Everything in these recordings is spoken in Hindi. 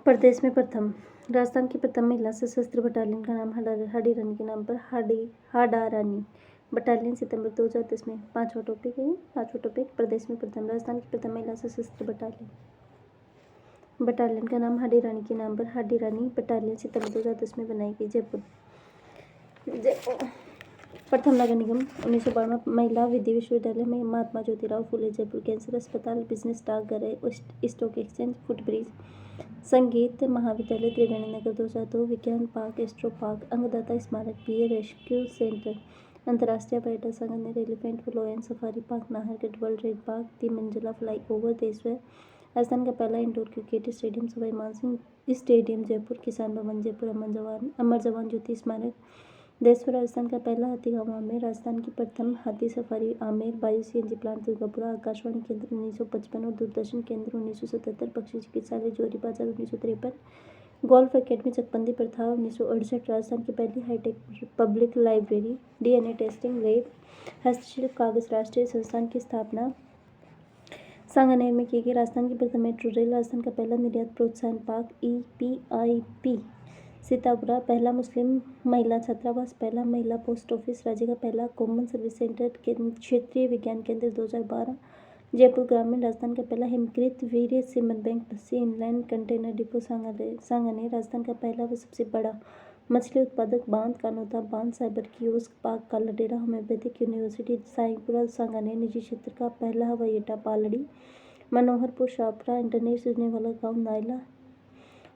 प्रदेश में प्रथम राजस्थान की प्रथम महिला सशस्त्र बटालियन का नाम हाडी रानी के नाम पर हाडा रानी बटालियन सितंबर 2010 में। पांचवा टॉपिक प्रदेश में प्रथम राजस्थान की प्रथम महिला सशस्त्र बटालियन का नाम हाडी रानी के नाम पर हाडी रानी बटालियन सितंबर 2010 में बनाई गई। जयपुर प्रथम नगर निगम 1992 महिला विधि विश्वविद्यालय में महात्मा ज्योतिराव फूले जयपुर कैंसर अस्पताल बिजनेस डाकघर स्टॉक एक्सचेंज फुटब्रिज संगीत महाविद्यालय त्रिवेणी नगर 2002 विज्ञान पार्क एस्ट्रो पार्क अंगदाता स्मारक पीए रेस्क्यू सेंटर अंतर्राष्ट्रीय पर्यटन संग्रहालय एलिफेंट फ्लोएन safari park Nahargarh world red park 3 मंजिला फ्लाई ओवर देशभर राजस्थान का पहला indoor cricket stadium Sawai Mansingh stadium Jaipur Kisan Bhawan Jaipur अमर जवान ज्योति स्मारक देशभर राजस्थान का पहला हाथी गांव आमेर राजस्थान की प्रथम हाथी safari Amer bio CNG plant Durgapura Akashvani केंद्र 1955 और दूरदर्शन केंद्र 1977 पक्षी चिकित्सालय जोरी बाजार 1953 गोल्फ एकेडमी चकबंदी प्रथा 1968 राजस्थान की पहली hitech public library DNA testing lab हस्तशिल्प कागज राष्ट्रीय संस्थान की स्थापना सांगानेर में की गई राजस्थान की प्रथम मेट्रो रेल राजस्थान का पहला निर्यात प्रोत्साहन पार्क ईपीआईपी सीतापुरा पहला मुस्लिम महिला छात्रावास पहला महिला पोस्ट ऑफिस राज्य का पहला कॉमन सर्विस सेंटर क्षेत्रीय विज्ञान केंद्र 2012 जयपुर ग्रामीण राजस्थान का पहला हिमकृत वीर्य सीमेंट बैंक पश्चिम inland container depot Sanganer Rajasthan का पहला व सबसे बड़ा मछली उत्पादक बांध कानोता बांध साइबर कियोस्क पार्क काला डेरा होम्योपैथिक यूनिवर्सिटी साईपुरा सांगानेर निजी क्षेत्र का पहला हवाई अड्डा पालड़ी मनोहरपुर शाहपुरा इंटरनेट जुड़ने वाला गांव नायला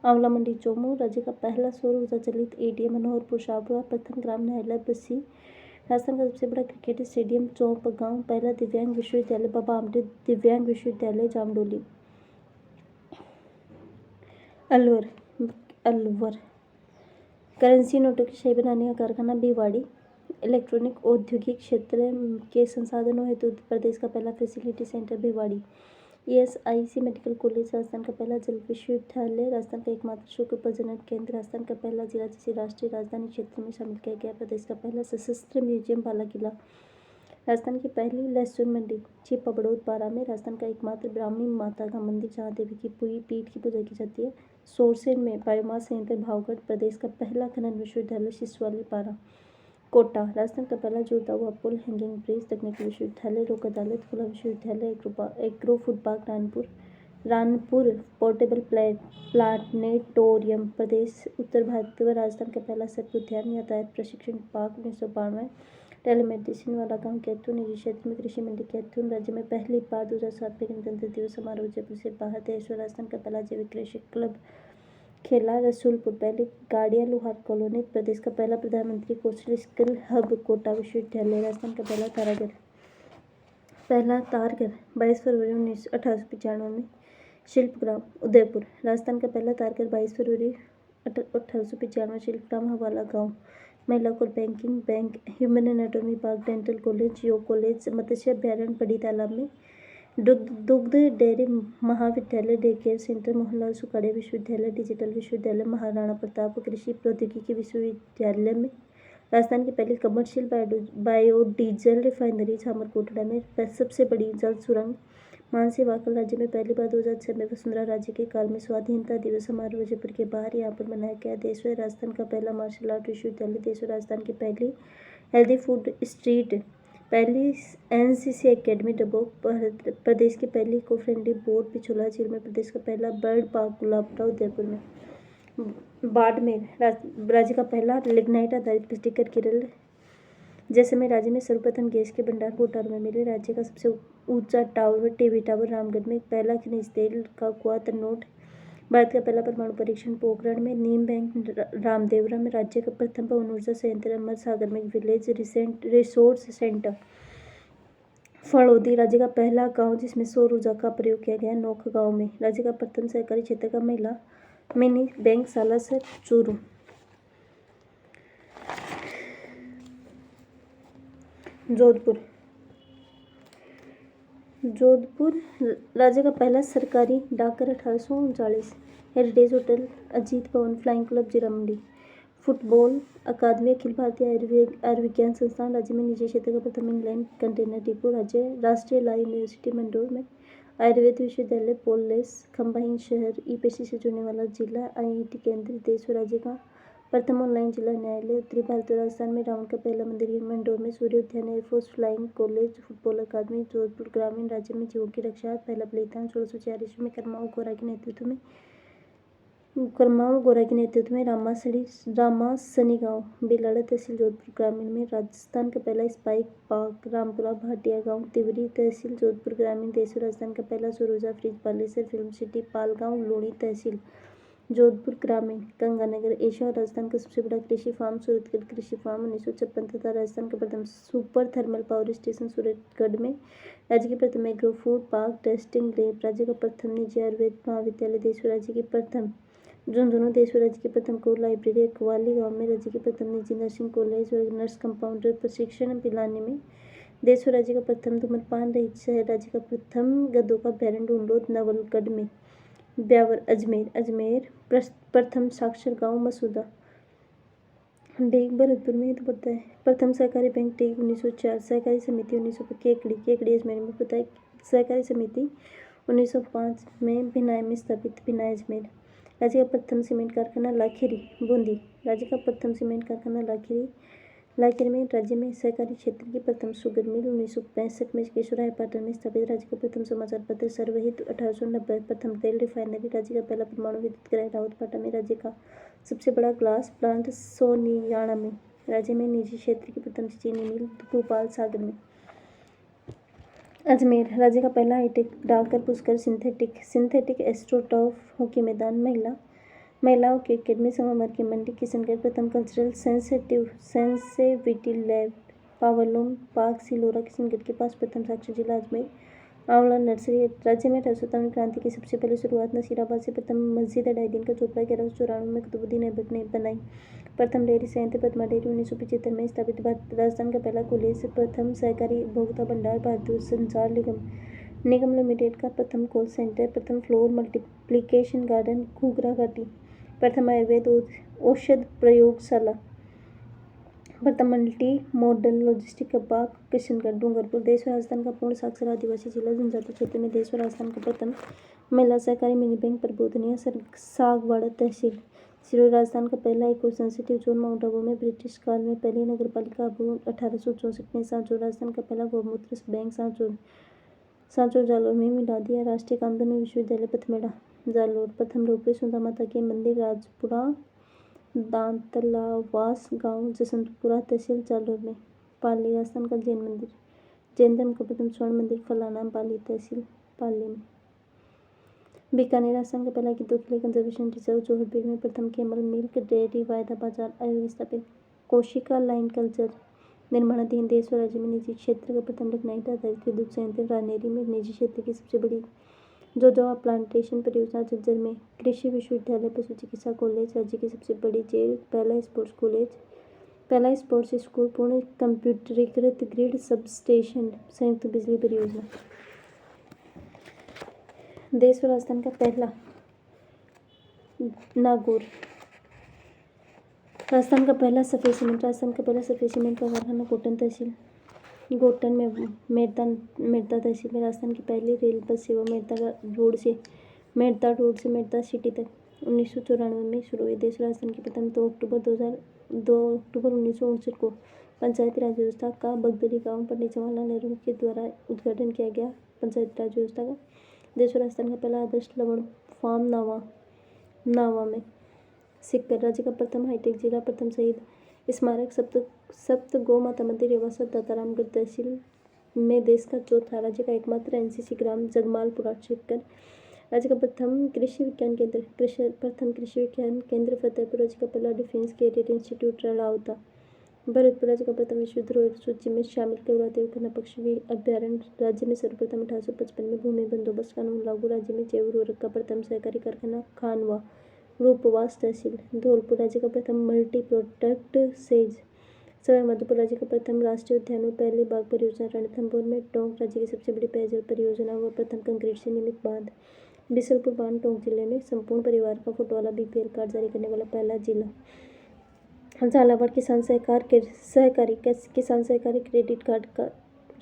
आंवला मंडी चोमू राज्य का पहला सौर ऊर्जा चलित एटीएम मनोहरपुर शाहपुरा प्रथम ग्राम न्यायालय बस्सी राजस्थान का सबसे बड़ा क्रिकेट स्टेडियम चौप गांव पहला दिव्यांग विश्वविद्यालय बाबा आमटे दिव्यांग विश्वविद्यालय जामडोली अलवर करेंसी नोटों की शाही बनाने का कारखाना भिवाड़ी इलेक्ट्रॉनिक औद्योगिक क्षेत्र के संसाधनों हेतु उत्तर प्रदेश का पहला facility centre Bhiwadi ESIC medical college Rajasthan का पहला जल विश्वविद्यालय राजस्थान का एकमात्र शुक्र प्रजनन केंद्र राजस्थान का पहला जिला जिसे राष्ट्रीय राजधानी क्षेत्र में शामिल किया गया प्रदेश का पहला सशस्त्र म्यूजियम बाला किला राजस्थान की पहली लहसुन मंडी छिपा बड़ौद बारा में राजस्थान का एकमात्र ब्राह्मणी माता का मंदिर जहाँ देवी की पूरी पीठ की पूजा की जाती है सोरसेन में बायोमास संयंत्र भावगढ़ प्रदेश का पहला खनन विश्वविद्यालय शिशुवाली पारा कोटा राजस्थान का पहला जुड़ता हुआ पुल हैंगिंग ब्रिज तकनीकी विश्वविद्यालय लोक अदालत खुला विश्वविद्यालय agro food park Ranpur portable planetarium प्रदेश उत्तर भारत व राजस्थान का पहला सर्प उद्यान यातायात प्रशिक्षण पार्क 1992 टेलीमेडिसिन वाला गांव कैथून निजी क्षेत्र में कृषि मंडी कैथून राज्य में पहली बार 2007 में गणतंत्र दिवस समारोह जयपुर से बाहर देश व राजस्थान का पहला जैविक कृषि क्लब खेला रसूलपुर पहली गाड़िया लोहार कॉलोनी प्रदेश का पहला प्रधानमंत्री कौशल स्किल हब कोटा विश्वविद्यालय राजस्थान का पहला तारघर 22 फरवरी 1895 में शिल्पग्राम उदयपुर राजस्थान का पहला तारघर 22 फरवरी 1895 शिल्पग्राम हवाला गांव महिला को बैंकिंग बैंक ह्यूमन एनाटॉमी विभाग डेंटल कॉलेज योग कॉलेज मत्स्य अभ्यारण्य बड़ी तालाब में दुग्ध डेयरी महाविद्यालय day care centre Mohanlal Sukhadia विश्वविद्यालय डिजिटल विश्वविद्यालय महाराणा प्रताप कृषि प्रौद्योगिकी विश्वविद्यालय में राजस्थान की पहली कमर्शियल बायोडीजल रिफाइनरी छामरकोटड़ा में सबसे बड़ी जल सुरंग मानसी वाकल राज्य में पहली बार 2006 में वसुंधरा राज्य के काल में स्वाधीनता दिवस समारोह जयपुर के बाहर यहाँ पर मनाया गया देश व राजस्थान का पहला मार्शल आर्ट विश्वविद्यालय देश व राजस्थान की पहली हेल्दी फूड स्ट्रीट पहली एनसीसी एकेडमी डबोक प्रदेश की पहली इको फ्रेंडली बोट पिछोला झील में प्रदेश का पहला बर्ड पार्क गुलाबरा उदयपुर में बाड़मेर राज्य का पहला लिग्नाइट आधारित स्टिकर किरल जैसलमेर राज्य में सर्वप्रथम गैस के भंडार बोटार में मिले राज्य का सबसे ऊंचा टावर टीवी टावर रामगढ़ में पहला खनिज तेल का कुआं तन्नोट भारत का पहला परमाणु परीक्षण पोखरण में नीम बैंक रामदेवरा में राज्य का प्रथम पवन ऊर्जा संयंत्र अमर सागर में विलेज रिसोर्स सेंटर फड़ौदी राज्य का पहला गांव जिसमें सौर ऊर्जा का प्रयोग किया गया नोख गांव में राज्य का प्रथम सहकारी क्षेत्र का महिला मिनी बैंक सालासर चूरू जोधपुर राज्य का पहला सरकारी डाकघर 1839 हेरिटेज होटल अजीत भवन फ्लाइंग क्लब जीरा मंडी फुटबॉल अकादमी अखिल भारतीय आयुर्विज्ञान संस्थान राज्य में निजी क्षेत्र का प्रथम इंग्लैंड कंटेनर डिपो राष्ट्रीय ला यूनिवर्सिटी मंडोर में आयुर्वेद विश्वविद्यालय पोलेस खंबाइन शहर ईपीसी से जुड़ने वाला जिला आईआईटी केंद्र देश व राज्य का प्रथम ऑनलाइन जिला न्यायालय उत्तरी भारत और राजस्थान में रावण का पहला मंदिर मंडोर में सूर्य उद्यान एयरफोर्स फ्लाइंग कॉलेज फुटबॉल अकादमी जोधपुर ग्रामीण राज्य में जीवों की रक्षा पहला बलिदान 1604 ईस्वी में करमाओ गोरा के नेतृत्व में रामासनी गांव बिलाड़ा तहसील जोधपुर ग्रामीण में राजस्थान का पहला स्पाइक पार्क रामपुरा भाटिया गांव तिवरी तहसील जोधपुर ग्रामीण देश राजस्थान का पहला सौर fridge Balesar film city Palgaon Luni tehsil Jodhpur ग्रामीण गंगानगर एशिया और राजस्थान का सबसे बड़ा कृषि फार्म सूरतगढ़ कृषि फार्म 1956 तथा राजस्थान का प्रथम super thermal power station Suratgarh में राज्य के प्रथम agro food park testing lab राज्य का प्रथम निजी आयुर्वेद महाविद्यालय देश व राज्य के प्रथम झुंझुनू देश व राज्य के प्रथम कोर लाइब्रेरी अकवाली गांव में राज्य के प्रथम निजी नर्सिंग कॉलेज और नर्स कंपाउंडर प्रशिक्षण पिलाने में देश व राज्य का प्रथम धूम्रपान रहित शहर राज्य का प्रथम गधों का अभ्यारण्य ढूंढोद नवलगढ़ में ब्यावर अजमेर प्रथम साक्षर गांव मसूदा डेग भरतपुर में तो पड़ता है प्रथम सहकारी बैंक डेग 1904 सहकारी समिति 1900 केकड़ी अजमेर में पड़ता है सहकारी समिति 1905 में भिनाई में स्थापित भिनाई अजमेर राज्य का प्रथम सीमेंट कारखाना लाखेरी बूंदी राज्य का प्रथम सीमेंट कारखाना लाखेरी में राज्य में सहकारी क्षेत्र की प्रथम शुगर मिल 1965 में केशोराय पाटन में स्थापित राज्य का प्रथम समाचार पत्र सर्वहित 1890 प्रथम तेल रिफाइनरी राज्य का पहला परमाणु विद्युत ग्रह रावतपाटा में राज्य का सबसे बड़ा ग्लास प्लांट सोनियाना में राज्य में निजी क्षेत्र की प्रथम चीनी मिल भोपाल सागर में अजमेर राज्य का पहला हाईटेक डाकर पुष्कर सिंथेटिक एस्ट्रोटर्फ हॉकी मैदान महिलाओं की अकेडमी समर की मंडी किशनगढ़ प्रथम cultural sensitivity lab powerloom park Silora Kishangarh के पास प्रथम साक्षर जिला अजमेर आंवला नर्सरी राज्य में 1857 क्रांति की सबसे पहले शुरुआत नसीराबाद से प्रथम मस्जिद अडाईदीन का चोपड़ा 1194 में कुतुबुद्दीन ऐबक ने बनाई प्रथम डेयरी संयंत्र पद्मा डेयरी 1975 में स्थापित राजस्थान का पहला कॉलेज प्रथम सहकारी उपभोक्ता भंडार भारतीय संचार निगम लिमिटेड का प्रथम कॉल सेंटर प्रथम फ्लोर मल्टीप्लिकेशन गार्डन घूगरा घाटी प्रथम आयुर्वेद औषध प्रयोगशाला प्रथम multi modal logistic park Kishangarh Dungarpur देश व राजस्थान का पूर्ण साक्षर आदिवासी जिला जनजातीय क्षेत्र में देश व राजस्थान का प्रथम महिला सहकारी मिनी बैंक प्रबोधनिया सागवाड़ा तहसील सिरोही राजस्थान का पहला eco sensitive zone mount Abu में ब्रिटिश काल में पहली नगर पालिका आबू 1864 में सांचौर राजस्थान का पहला गौमूत्र बैंक सांचौर जालोर में मिला दिया राष्ट्रीय कामधेनु विश्वविद्यालय पथमेड़ा जालोर प्रथम रोपवे सुंदा माता के मंदिर राजपुरा दांतलावास गांव जसवंतपुरा तहसील जालोर में पाली राजस्थान का जैन मंदिर जैन धर्म का प्रथम स्वर्ण मंदिर फलाना पाली तहसील पाली में बीकानेर राजस्थान का पहला गिद्धों के लिए कंजर्वेशन रिजर्व जोहड़बीड़ में प्रथम कैमल मिल्क डेयरी वायदा बाजार आयोग स्थापित कोशिका लाइन कल्चर निर्माणाधीन देश व राज्य में निजी क्षेत्र का प्रथम लिग्नाइट आधारित विद्युत संयंत्र रानेरी में निजी क्षेत्र की सबसे बड़ी जोजोआ प्लांटेशन परियोजना झज्जर में कृषि विश्वविद्यालय पशु चिकित्सा कॉलेज राज्य की सबसे बड़ी जेल पहला स्पोर्ट्स स्कूल पूर्ण कंप्यूटरीकृत ग्रिड सब स्टेशन संयुक्त बिजली परियोजना देश व राजस्थान का पहला नागौर राजस्थान का पहला सफेद सीमेंट का कारखाना गोटन में मेड़ता तहसील में राजस्थान की पहली रेल बस सेवा मेड़ता रोड से मेड़ता सिटी तक 1994 में शुरू हुई देश राजस्थान की प्रथम 2 अक्टूबर 1959 को पंचायती राज व्यवस्था का बगदली गांव पंडित जवाहरलाल नेहरू के द्वारा उद्घाटन किया गया पंचायती राज व्यवस्था का देश राजस्थान का पहला आदर्श लवण फार्म नावा में सिक्कर राज्य का प्रथम हाईटेक जिला प्रथम शहीद स्मारक सप्त गौ माता मंदिर रेवासा दातारामगढ़ तहसील में देश का चौथा राज्य का एकमात्र एनसीसी ग्राम जगमालपुरा सिक्कर राज्य का प्रथम कृषि विज्ञान केंद्र फतेहपुर राज्य का पहला defence career institute Ralawata Bharatpur राज्य का प्रथम विश्वद्रोह सूची में शामिल केवलादेव खन्ना पक्षी अभ्यारण्य राज्य में सर्वप्रथम 1855 में भूमि बंदोबस्त कानून लागू राज्य में जैव उर्वरक का प्रथम सहकारी कारखाना खानवा रूपवास तहसील धौलपुर राज्य का प्रथम multi product says Sawai Madhopur राज्य का प्रथम राष्ट्रीय उद्यान व पहली बाग परियोजना रणथंभौर में टोंक राज्य की सबसे बड़ी पेयजल परियोजना व प्रथम कंक्रीट से निर्मित बांध बिसलपुर बांध टोंक जिले में संपूर्ण परिवार का फोटो वाला बीपीएल कार्ड जारी करने वाला पहला जिला झालावाड़ किसान सहकारी क्रेडिट कार्ड का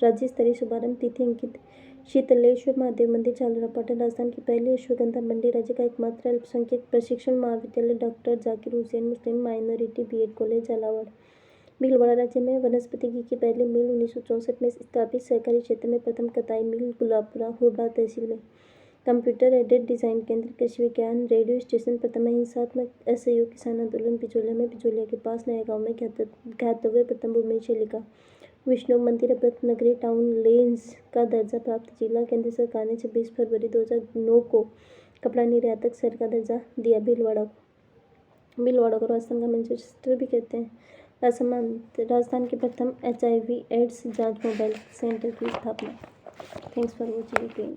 राज्य स्तरीय शुभारंभ तिथि अंकित शीतलेश्वर महादेव मंदिर झालरा पाटन राजस्थान की पहली अश्वगंधा मंडी, राज्य का एकमात्र अल्पसंख्यक प्रशिक्षण महाविद्यालय, doctor Zakir Hussain Muslim minority B Ed college Jhalawar. Bhilwara राज्य में वनस्पति घी की पहली मिल 1964 में स्थापित, सहकारी क्षेत्र में प्रथम कताई मिल गुलाबपुरा हुडा तहसील में। कंप्यूटर एडेड डिजाइन केंद्र, कृषि विज्ञान रेडियो स्टेशन, प्रथम अहिंसात्मक असहयोग किसान आंदोलन बिचौलिया में, बिचौलिया के पास नया गांव में ज्ञातव्य प्रथम भूमि शैलिका, विष्णु मंदिर अभ्रक नगरी टाउन लेंस का दर्जा प्राप्त जिला। केंद्र सरकार ने 26 फरवरी 2009 को कपड़ा निर्यातक शहर का दर्जा दिया। भीलवाड़ा को राजस्थान का मैनचेस्टर भी कहते हैं। राजस्थान के प्रथम HIV/AIDS जांच मोबाइल सेंटर की स्थापना। Thanks for watching.